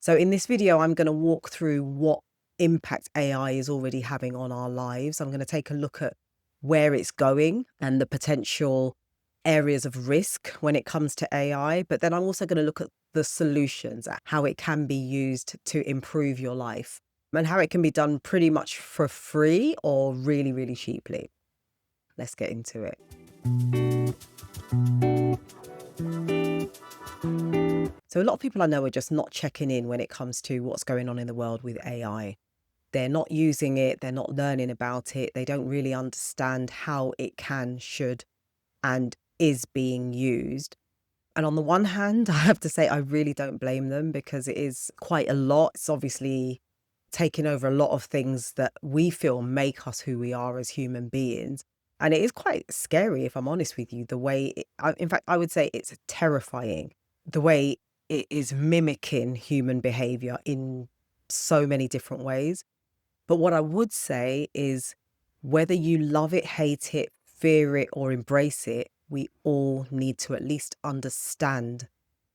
So in this video, I'm going to walk through what impact AI is already having on our lives. I'm going to take a look at where it's going and the potential areas of risk when it comes to AI. But then I'm also going to look at the solutions, at how it can be used to improve your life and how it can be done pretty much for free or really, really cheaply. Let's get into it. So a lot of people I know are just not checking in when it comes to what's going on in the world with AI. They're not using it, they're not learning about it, they don't really understand how it can, should, and is being used. And on the one hand, I have to say I really don't blame them because it is quite a lot. It's obviously taking over a lot of things that we feel make us who we are as human beings. And it is quite scary, if I'm honest with you, the way, in fact, I would say it's terrifying, the way it is mimicking human behavior in so many different ways. But what I would say is whether you love it, hate it, fear it, or embrace it, we all need to at least understand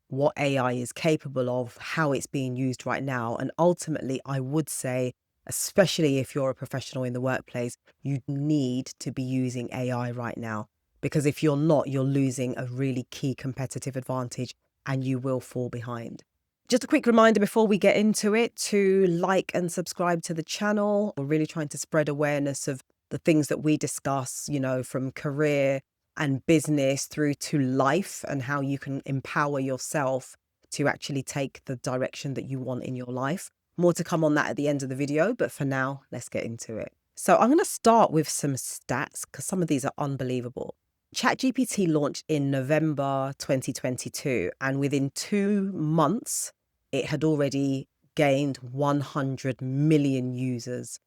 what AI is capable of, how it's being used right now. And ultimately, I would say, especially if you're a professional in the workplace, you need to be using AI right now. Because if you're not, you're losing a really key competitive advantage and you will fall behind. Just a quick reminder before we get into it to like and subscribe to the channel. We're really trying to spread awareness of the things that we discuss, from career and business through to life and how you can empower yourself to actually take the direction that you want in your life. More to come on that at the end of the video, but for now, let's get into it. So I'm going to start with some stats because some of these are unbelievable. ChatGPT launched in November 2022, and within 2 months, it had already gained 100 million users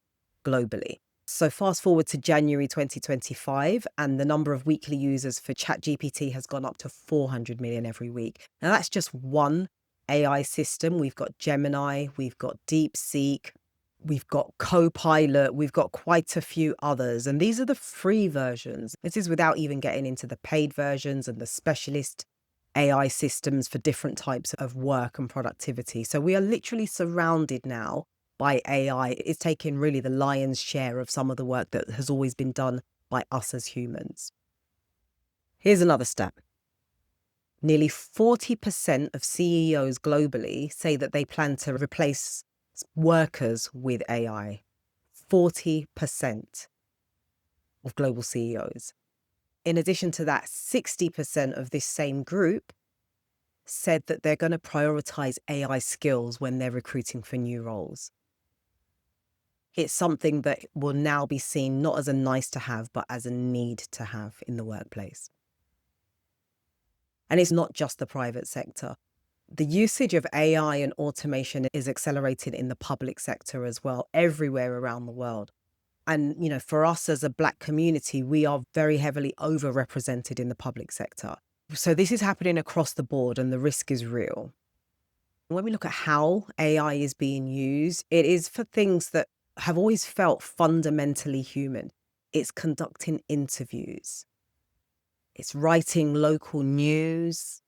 globally. So fast forward to January 2025, and the number of weekly users for ChatGPT has gone up to 400 million every week. Now, that's just one AI system. We've got Gemini, we've got DeepSeek, we've got Copilot, we've got quite a few others. And these are the free versions. This is without even getting into the paid versions and the specialist AI systems for different types of work and productivity. So we are literally surrounded now by AI. It's taking really the lion's share of some of the work that has always been done by us as humans. Here's another stat. Nearly 40% of CEOs globally say that they plan to replace workers with AI. 40% of global CEOs. In addition to that, 60% of this same group said that they're going to prioritize AI skills when they're recruiting for new roles. It's something that will now be seen not as a nice to have, but as a need to have in the workplace. And it's not just the private sector. The usage of AI and automation is accelerating in the public sector as well, everywhere around the world. And, for us as a Black community, we are very heavily overrepresented in the public sector. So this is happening across the board and the risk is real. When we look at how AI is being used, it is for things that have always felt fundamentally human. It's conducting interviews. It's writing local news.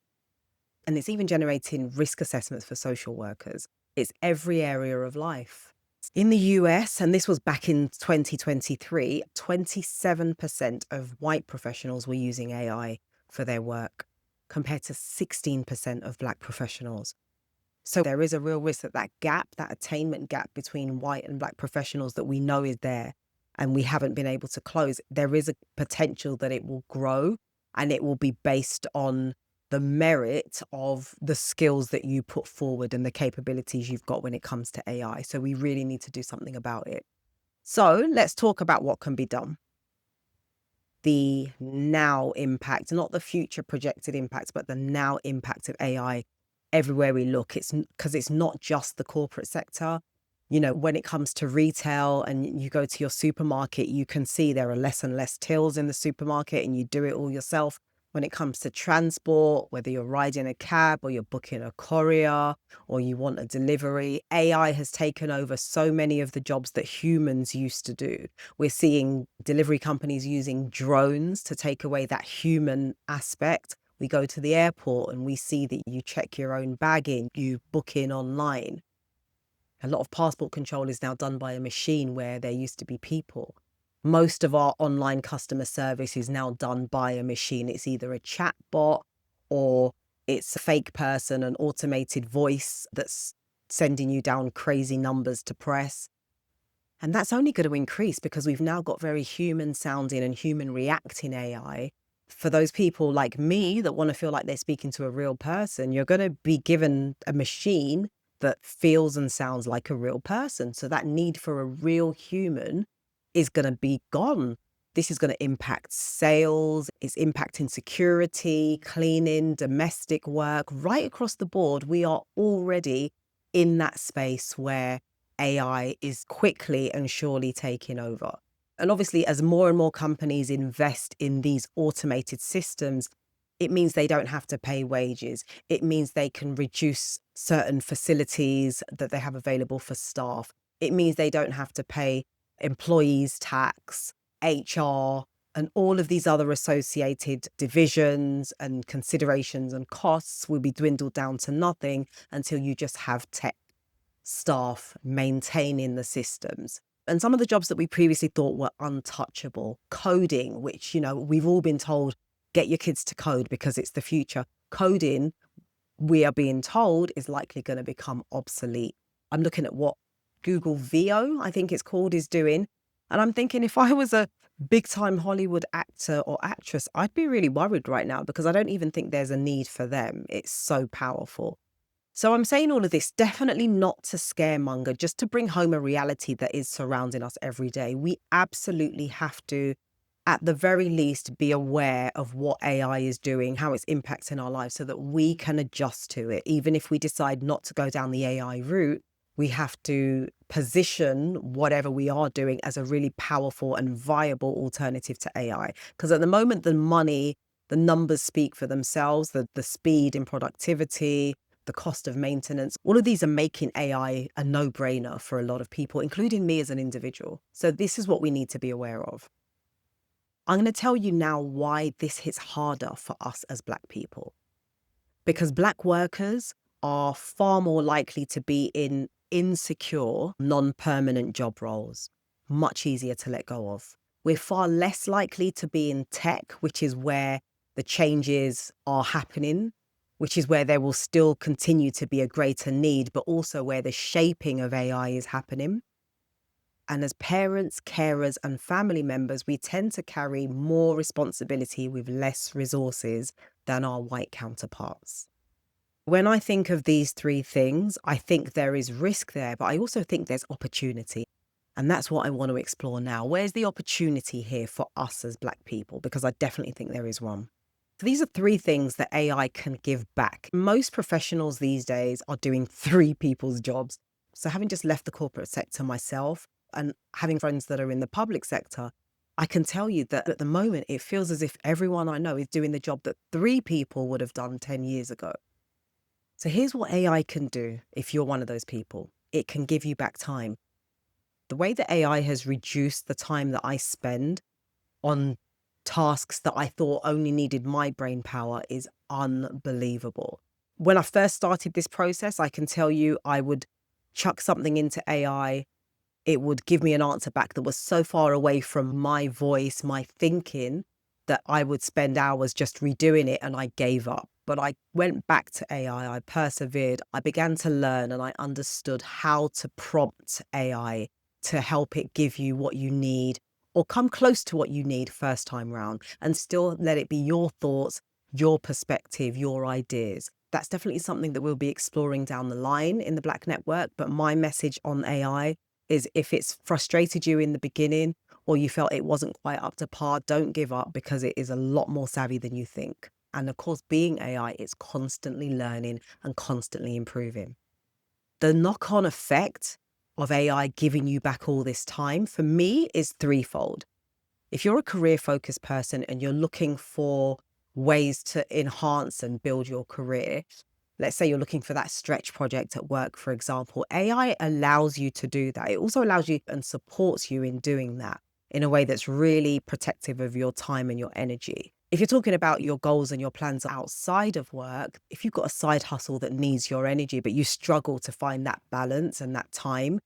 And it's even generating risk assessments for social workers. It's every area of life. In the US, and this was back in 2023, 27% of white professionals were using AI for their work, compared to 16% of Black professionals. So there is a real risk that gap, that attainment gap between white and Black professionals that we know is there and we haven't been able to close, there is a potential that it will grow, and it will be based on the merit of the skills that you put forward and the capabilities you've got when it comes to AI. So we really need to do something about it. So let's talk about what can be done. The now impact, not the future projected impact, but the now impact of AI everywhere we look. It's because it's not just the corporate sector. When it comes to retail and you go to your supermarket, you can see there are less and less tills in the supermarket and you do it all yourself. When it comes to transport, whether you're riding a cab or you're booking a courier or you want a delivery, AI has taken over so many of the jobs that humans used to do. We're seeing delivery companies using drones to take away that human aspect. We go to the airport and we see that you check your own bag in, you book in online. A lot of passport control is now done by a machine where there used to be people. Most of our online customer service is now done by a machine. It's either a chat bot or it's a fake person, an automated voice that's sending you down crazy numbers to press. And that's only going to increase because we've now got very human sounding and human reacting AI. For those people like me that want to feel like they're speaking to a real person, you're going to be given a machine that feels and sounds like a real person. So that need for a real human is going to be gone. This is going to impact sales, it's impacting security, cleaning, domestic work, right across the board. We are already in that space where AI is quickly and surely taking over. And obviously, as more and more companies invest in these automated systems, it means they don't have to pay wages. It means they can reduce certain facilities that they have available for staff. It means they don't have to pay employees tax, HR, and all of these other associated divisions and considerations and costs will be dwindled down to nothing until you just have tech staff maintaining the systems. And some of the jobs that we previously thought were untouchable, coding, which, we've all been told, get your kids to code because it's the future. Coding, we are being told, is likely going to become obsolete. I'm looking at what Google VO, I think it's called, is doing. And I'm thinking if I was a big time Hollywood actor or actress, I'd be really worried right now because I don't even think there's a need for them. It's so powerful. So I'm saying all of this definitely not to scaremonger, just to bring home a reality that is surrounding us every day. We absolutely have to, at the very least, be aware of what AI is doing, how it's impacting our lives so that we can adjust to it. Even if we decide not to go down the AI route, we have to position whatever we are doing as a really powerful and viable alternative to AI. Because at the moment, the money, the numbers speak for themselves, the speed in productivity, the cost of maintenance, all of these are making AI a no-brainer for a lot of people, including me as an individual. So this is what we need to be aware of. I'm going to tell you now why this hits harder for us as Black people. Because Black workers are far more likely to be in insecure, non-permanent job roles, much easier to let go of. We're far less likely to be in tech, which is where the changes are happening, which is where there will still continue to be a greater need, but also where the shaping of AI is happening. And as parents, carers, and family members, we tend to carry more responsibility with less resources than our white counterparts. When I think of these three things, I think there is risk there, but I also think there's opportunity. And that's what I want to explore now. Where's the opportunity here for us as Black people? Because I definitely think there is one. So these are three things that AI can give back. Most professionals these days are doing three people's jobs. So having just left the corporate sector myself and having friends that are in the public sector, I can tell you that at the moment, it feels as if everyone I know is doing the job that three people would have done 10 years ago. So here's what AI can do if you're one of those people. It can give you back time. The way that AI has reduced the time that I spend on tasks that I thought only needed my brain power is unbelievable. When I first started this process, I can tell you I would chuck something into AI. It would give me an answer back that was so far away from my voice, my thinking, that I would spend hours just redoing it and I gave up. But I went back to AI, I persevered, I began to learn and I understood how to prompt AI to help it give you what you need or come close to what you need first time round and still let it be your thoughts, your perspective, your ideas. That's definitely something that we'll be exploring down the line in the Black Network. But my message on AI is if it's frustrated you in the beginning or you felt it wasn't quite up to par, don't give up because it is a lot more savvy than you think. And of course, being AI, it's constantly learning and constantly improving. The knock-on effect of AI giving you back all this time, for me, is threefold. If you're a career-focused person and you're looking for ways to enhance and build your career, let's say you're looking for that stretch project at work, for example, AI allows you to do that. It also allows you and supports you in doing that in a way that's really protective of your time and your energy. If you're talking about your goals and your plans outside of work, if you've got a side hustle that needs your energy, but you struggle to find that balance and that time,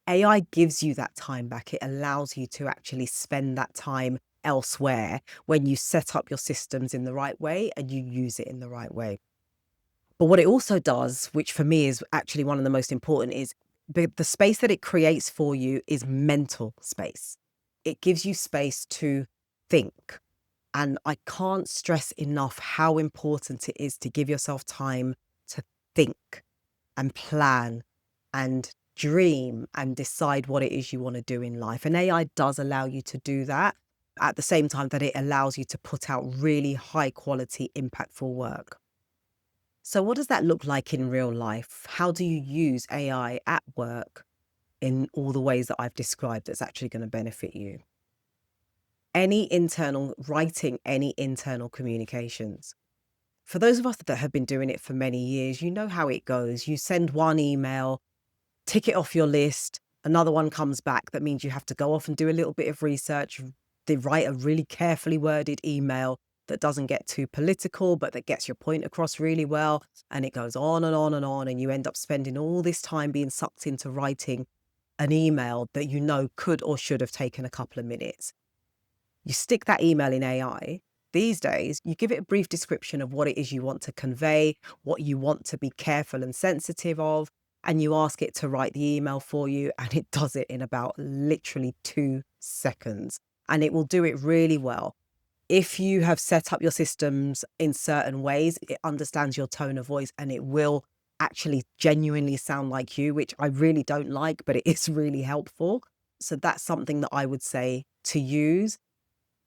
AI gives you that time back. It allows you to actually spend that time elsewhere when you set up your systems in the right way and you use it in the right way. But what it also does, which for me is actually one of the most important, is the space that it creates for you is mental space. It gives you space to think. And I can't stress enough how important it is to give yourself time to think and plan and dream and decide what it is you want to do in life. And AI does allow you to do that at the same time that it allows you to put out really high quality, impactful work. So, what does that look like in real life? How do you use AI at work in all the ways that I've described that's actually going to benefit you? Writing any internal communications. For those of us that have been doing it for many years, you know how it goes. You send one email, tick it off your list, another one comes back. That means you have to go off and do a little bit of research, write a really carefully worded email that doesn't get too political, but that gets your point across really well. And it goes on and on and on. And you end up spending all this time being sucked into writing an email that you know could or should have taken a couple of minutes. You stick that email in AI. These days, you give it a brief description of what it is you want to convey, what you want to be careful and sensitive of, and you ask it to write the email for you, and it does it in about literally 2 seconds. And it will do it really well. If you have set up your systems in certain ways, it understands your tone of voice and it will actually genuinely sound like you, which I really don't like, but it is really helpful. So that's something that I would say to use.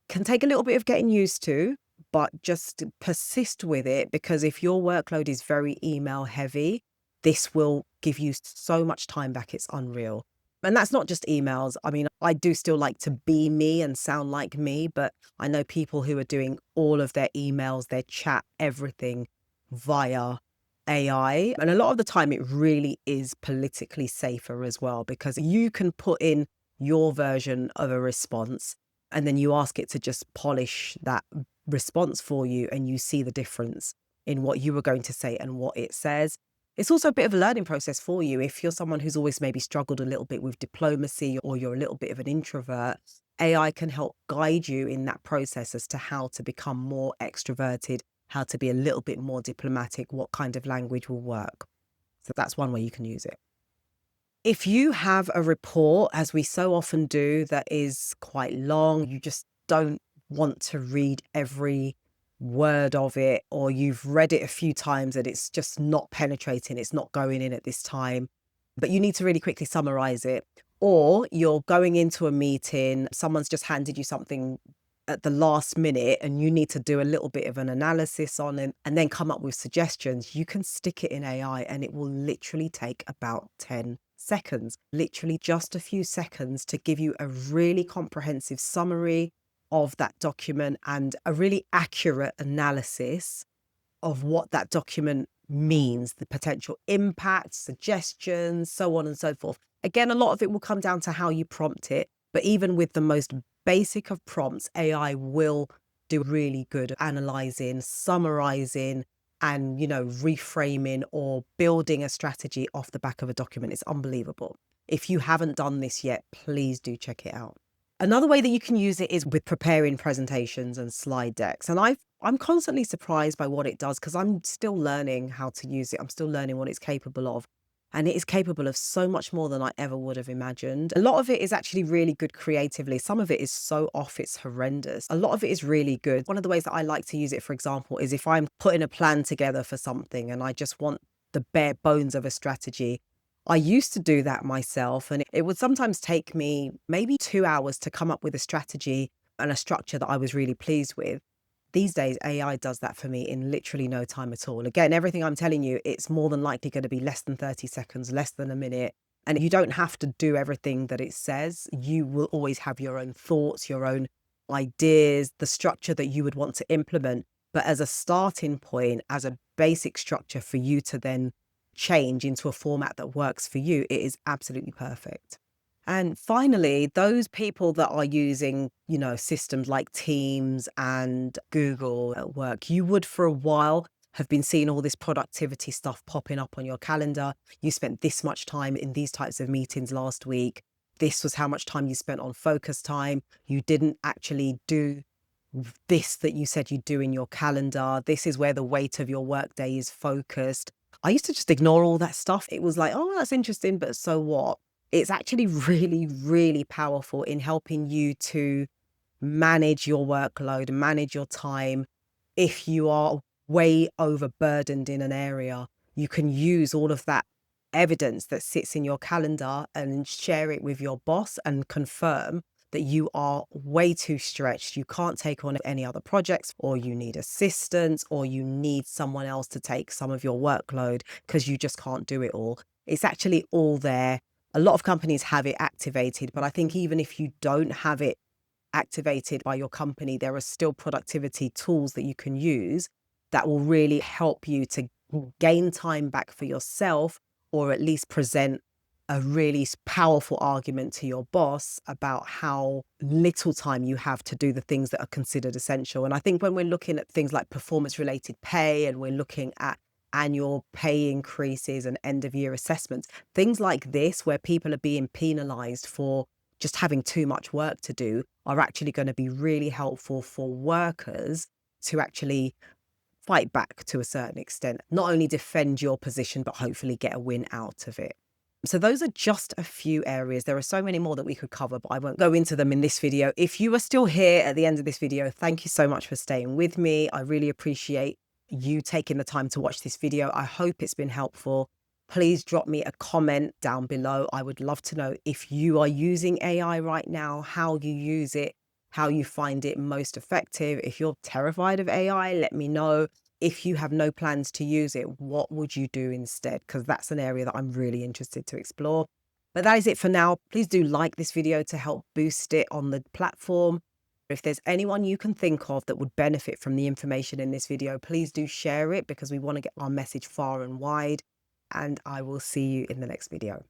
Can take a little bit of getting used to, but just persist with it, because if your workload is very email heavy, this will give you so much time back. It's unreal. And that's not just emails. I mean, I do still like to be me and sound like me, but I know people who are doing all of their emails, their chat, everything via AI. And a lot of the time, it really is politically safer as well, because you can put in your version of a response and then you ask it to just polish that response for you, and you see the difference in what you were going to say and what it says. It's also a bit of a learning process for you. If you're someone who's always maybe struggled a little bit with diplomacy, or you're a little bit of an introvert, AI can help guide you in that process as to how to become more extroverted, how to be a little bit more diplomatic, what kind of language will work. So that's one way you can use it. If you have a report, as we so often do, that is quite long, you just don't want to read every word of it, or you've read it a few times and it's just not penetrating, it's not going in at this time, but you need to really quickly summarize it, or you're going into a meeting, someone's just handed you something at the last minute and you need to do a little bit of an analysis on it and then come up with suggestions, you can stick it in AI and it will literally take about 10 seconds, literally just a few seconds, to give you a really comprehensive summary of that document and a really accurate analysis of what that document means, the potential impact, suggestions, so on and so forth. Again, a lot of it will come down to how you prompt it, but even with the most basic of prompts, AI will do really good analyzing, summarizing, and, reframing or building a strategy off the back of a document. It's unbelievable. If you haven't done this yet, please do check it out. Another way that you can use it is with preparing presentations and slide decks. And I'm constantly surprised by what it does, because I'm still learning how to use it. I'm still learning what it's capable of. And it is capable of so much more than I ever would have imagined. A lot of it is actually really good creatively. Some of it is so off, it's horrendous. A lot of it is really good. One of the ways that I like to use it, for example, is if I'm putting a plan together for something and I just want the bare bones of a strategy. I used to do that myself, and it would sometimes take me maybe 2 hours to come up with a strategy and a structure that I was really pleased with. These days, AI does that for me in literally no time at all. Again, everything I'm telling you, it's more than likely going to be less than 30 seconds, less than a minute. And you don't have to do everything that it says. You will always have your own thoughts, your own ideas, the structure that you would want to implement. But as a starting point, as a basic structure for you to then change into a format that works for you, it is absolutely perfect. And finally, those people that are using, systems like Teams and Google at work, you would for a while have been seeing all this productivity stuff popping up on your calendar. You spent this much time in these types of meetings last week. This was how much time you spent on focus time. You didn't actually do this that you said you'd do in your calendar. This is where the weight of your workday is focused. I used to just ignore all that stuff. It was like, oh, that's interesting, but so what? It's actually really, really powerful in helping you to manage your workload, manage your time. If you are way overburdened in an area, you can use all of that evidence that sits in your calendar and share it with your boss and confirm that you are way too stretched. You can't take on any other projects, or you need assistance, or you need someone else to take some of your workload because you just can't do it all. It's actually all there. A lot of companies have it activated, but I think even if you don't have it activated by your company, there are still productivity tools that you can use that will really help you to gain time back for yourself, or at least present a really powerful argument to your boss about how little time you have to do the things that are considered essential. And I think when we're looking at things like performance related pay, and we're looking at annual pay increases and end of year assessments, things like this, where people are being penalized for just having too much work to do, are actually going to be really helpful for workers to actually fight back to a certain extent, not only defend your position, but hopefully get a win out of it. So those are just a few areas. There are so many more that we could cover, but I won't go into them in this video. If you are still here at the end of this video, thank you so much for staying with me. I really appreciate you taking the time to watch this video. I hope it's been helpful. Please drop me a comment down below. I would love to know if you are using AI right now, how you use it, how you find it most effective. If you're terrified of AI, let me know. If you have no plans to use it, what would you do instead? Because that's an area that I'm really interested to explore. But that is it for now. Please do like this video to help boost it on the platform. If there's anyone you can think of that would benefit from the information in this video, please do share it, because we want to get our message far and wide. And I will see you in the next video.